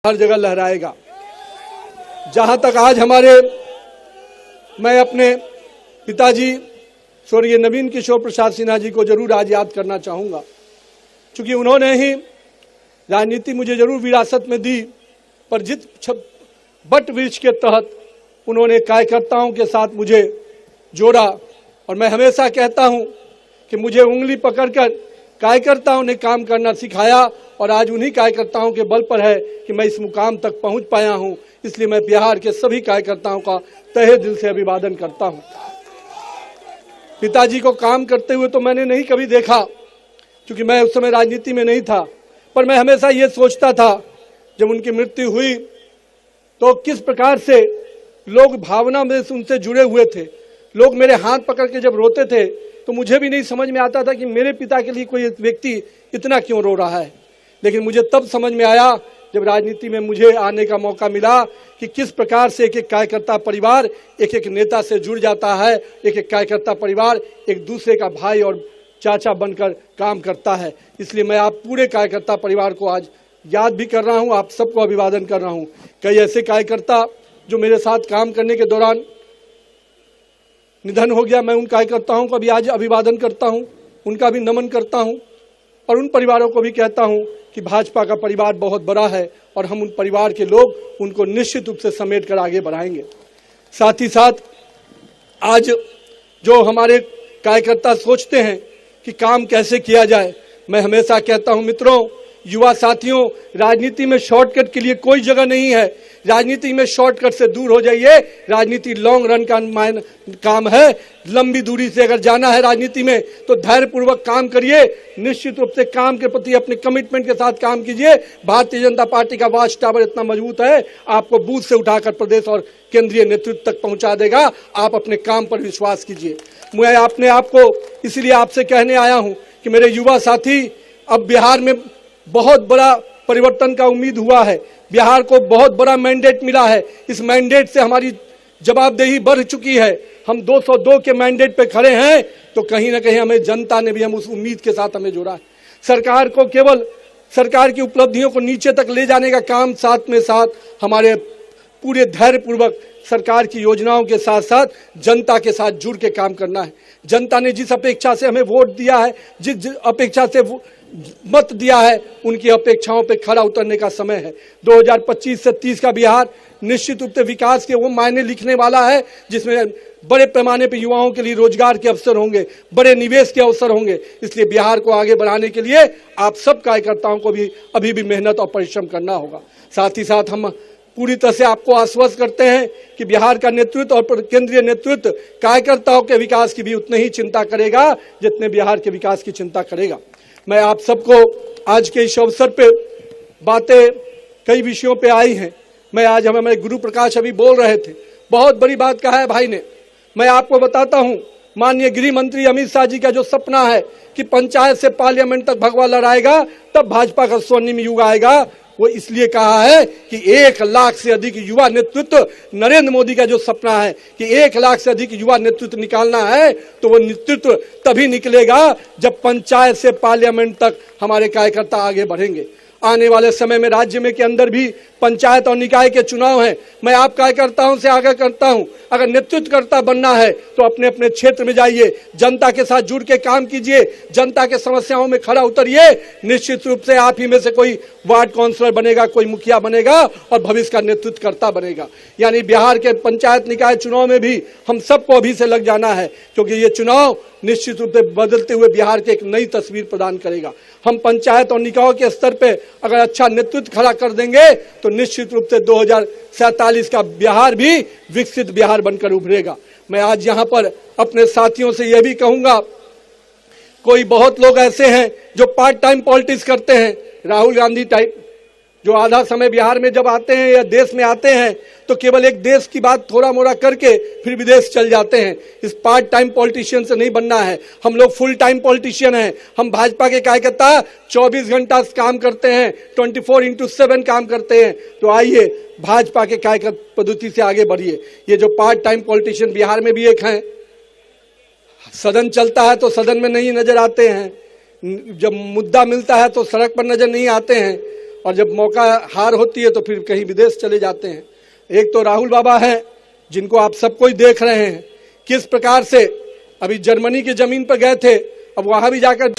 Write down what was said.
हर जगह लहराएगा। जहां तक आज मैं अपने पिताजी स्वर्गीय नवीन किशोर प्रसाद सिन्हा जी को जरूर आज याद करना चाहूँगा, क्योंकि उन्होंने ही राजनीति मुझे जरूर विरासत में दी, पर जिस बट वृक्ष के तहत उन्होंने कार्यकर्ताओं के साथ मुझे जोड़ा। और मैं हमेशा कहता हूं कि मुझे उंगली पकड़कर कार्यकर्ताओं ने काम करना सिखाया, और आज उन्हीं कार्यकर्ताओं के बल पर है कि मैं इस मुकाम तक पहुंच पाया हूं। इसलिए मैं बिहार के सभी कार्यकर्ताओं का तहे दिल से अभिवादन करता हूं। पिताजी को काम करते हुए तो मैंने नहीं कभी देखा, क्योंकि मैं उस समय राजनीति में नहीं था, पर मैं हमेशा ये सोचता था जब उनकी मृत्यु हुई तो किस प्रकार से लोग भावना में उनसे जुड़े हुए थे। लोग मेरे हाथ पकड़ के जब रोते थे तो मुझे भी नहीं समझ में आता था कि मेरे पिता के लिए कोई व्यक्ति इतना क्यों रो रहा है। लेकिन मुझे तब समझ में आया जब राजनीति में मुझे आने का मौका मिला कि किस प्रकार से एक एक कार्यकर्ता परिवार एक एक नेता से जुड़ जाता है, एक एक कार्यकर्ता परिवार एक दूसरे का भाई और चाचा बनकर काम करता है। इसलिए मैं आप पूरे कार्यकर्ता परिवार को आज याद भी कर रहा हूं, आप सबको अभिवादन कर रहा हूं। कई ऐसे कार्यकर्ता जो मेरे साथ काम करने के दौरान निधन हो गया, मैं उन कार्यकर्ताओं का भी आज अभिवादन करता हूं, उनका भी नमन करता हूं, और उन परिवारों को भी कहता हूं कि भाजपा का परिवार बहुत बड़ा है और हम उन परिवार के लोग उनको निश्चित रूप से समेट कर आगे बढ़ाएंगे। साथ ही साथ आज जो हमारे कार्यकर्ता सोचते हैं कि काम कैसे किया जाए, मैं हमेशा कहता हूं मित्रों, युवा साथियों, राजनीति में शॉर्टकट के लिए कोई जगह नहीं है। राजनीति में शॉर्टकट से दूर हो जाइए। राजनीति लॉन्ग रन का काम है। लंबी दूरी से अगर जाना है राजनीति में तो धैर्यपूर्वक काम करिए, निश्चित रूप से काम के प्रति अपने कमिटमेंट के साथ काम कीजिए। भारतीय जनता पार्टी का वॉच टावर इतना मजबूत है, आपको बूथ से उठाकर प्रदेश और केंद्रीय नेतृत्व तक पहुंचा देगा। आप अपने काम पर विश्वास कीजिए। मैं अपने आप को इसलिए आपसे कहने आया हूं कि मेरे युवा साथी, अब बिहार में बहुत बड़ा परिवर्तन का उम्मीद हुआ है। बिहार को बहुत बड़ा मैंडेट मिला है। इस मैंडेट से हमारी जवाबदेही बढ़ चुकी है। हम 202 के मैंडेट पे खड़े हैं, तो कहीं ना कहीं हमें जनता ने भी हम उस उम्मीद के साथ हमें जोड़ा है। सरकार को केवल सरकार की उपलब्धियों को नीचे तक ले जाने का काम साथ में साथ हमारे पूरे धैर्यपूर्वक सरकार की योजनाओं के साथ साथ जनता के साथ जुड़ के काम करना है। जनता ने जिस अपेक्षा से हमें वोट दिया है, जिस अपेक्षा से मत दिया है, उनकी अपेक्षाओं पे खरा उतरने का समय है। 2025 से 30 का बिहार निश्चित रूप से विकास के वो मायने लिखने वाला है जिसमें बड़े पैमाने पे युवाओं के लिए रोजगार के अवसर होंगे, बड़े निवेश के अवसर होंगे। इसलिए बिहार को आगे बढ़ाने के लिए आप सब कार्यकर्ताओं को भी अभी भी मेहनत और परिश्रम करना होगा। साथ ही साथ हम पूरी तरह से आपको आश्वस्त करते हैं कि बिहार का नेतृत्व और केंद्रीय नेतृत्व कार्यकर्ताओं के विकास की भी उतनी ही चिंता करेगा जितने बिहार के विकास की चिंता करेगा। मैं आप सबको आज के इस अवसर पे बातें कई विषयों पे आई हैं। मैं आज हमें गुरु प्रकाश अभी बोल रहे थे, बहुत बड़ी बात कहा है भाई ने। मैं आपको बताता हूं, माननीय गृह मंत्री अमित शाह जी का जो सपना है कि पंचायत से पार्लियामेंट तक भगवा लड़ाएगा तब भाजपा का स्वर्णिम युग आएगा, वो इसलिए कहा है कि 1 लाख से अधिक युवा नेतृत्व, नरेंद्र मोदी का जो सपना है कि 1 लाख से अधिक युवा नेतृत्व निकालना है, तो वो नेतृत्व तभी निकलेगा जब पंचायत से पार्लियामेंट तक हमारे कार्यकर्ता आगे बढ़ेंगे। आने वाले समय में राज्य में के अंदर भी पंचायत और निकाय के चुनाव हैं। मैं आप कार्यकर्ताओं से आग्रह करता हूं, अगर नेतृत्वकर्ता बनना है तो अपने अपने क्षेत्र में जाइए, जनता के साथ जुड़ के काम कीजिए, जनता के समस्याओं में खड़ा उतरिए। निश्चित रूप से आप ही में से कोई वार्ड काउंसलर बनेगा, कोई मुखिया बनेगा और भविष्य का नेतृत्वकर्ता बनेगा। यानी बिहार के पंचायत निकाय चुनाव में भी हम सबको अभी से लग जाना है, क्योंकि ये चुनाव निश्चित रूप से बदलते हुए बिहार के एक नई तस्वीर प्रदान करेगा। हम पंचायत और निकायों के स्तर पे अगर अच्छा नेतृत्व खड़ा कर देंगे तो निश्चित रूप से 2047 का बिहार भी विकसित बिहार बनकर उभरेगा। मैं आज यहाँ पर अपने साथियों से यह भी कहूंगा, कोई बहुत लोग ऐसे हैं जो पार्ट टाइम पॉलिटिक्स करते हैं, राहुल गांधी टाइप, जो आधा समय बिहार में जब आते हैं या देश में आते हैं तो केवल एक देश की बात थोड़ा मोड़ा करके फिर विदेश चल जाते हैं। इस पार्ट टाइम पॉलिटिशियन से नहीं बनना है, हम लोग फुल टाइम पॉलिटिशियन हैं। हम भाजपा के कार्यकर्ता 24 घंटा काम करते हैं, 24/7 काम करते हैं। तो आइए भाजपा के कार्यकर्ता पद्धति से आगे बढ़िए। ये जो पार्ट टाइम पॉलिटिशियन बिहार में भी एक हैं, सदन चलता है तो सदन में नहीं नजर आते हैं, जब मुद्दा मिलता है तो सड़क पर नजर नहीं आते हैं, और जब मौका हार होती है तो फिर कहीं विदेश चले जाते हैं। एक तो राहुल बाबा हैं जिनको आप सब कोई देख रहे हैं किस प्रकार से अभी जर्मनी की जमीन पर गए थे, अब वहां भी जाकर